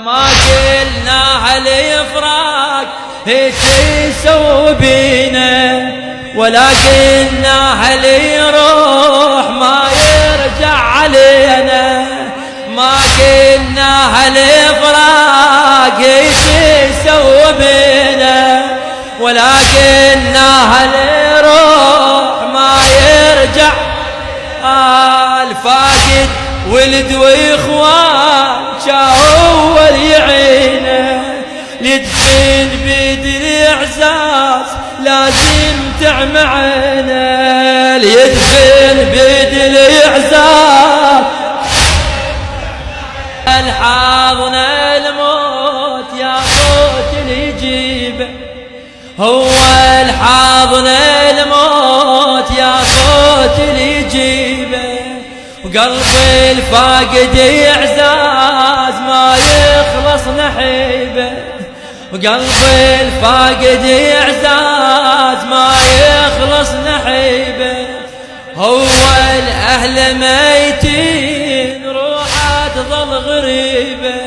ما قلنا هالفراق هيك يسوي بينا، ولا قلنا هل يروح ما يرجع علينا. ما قلنا هالفراق هيك يسوي بينا، ولا قلنا هل يروح ما يرجع. الفاقد ولد واخوان شاول يعينه، يدفن بيد الاعزاز لازم تعمعنا، يدفن بيد الاعزاز. الحاضنا الموت يا صوت اللي يجيبه، هو الحاضنا الموت يا صوت اللي يجيبه. وقلب الفاقد اعزاز ما يخلص نحيبه، وقلب الفاقد اعزاز ما يخلص نحيبه. هو الاهل ميتين روحه تظل غريبه،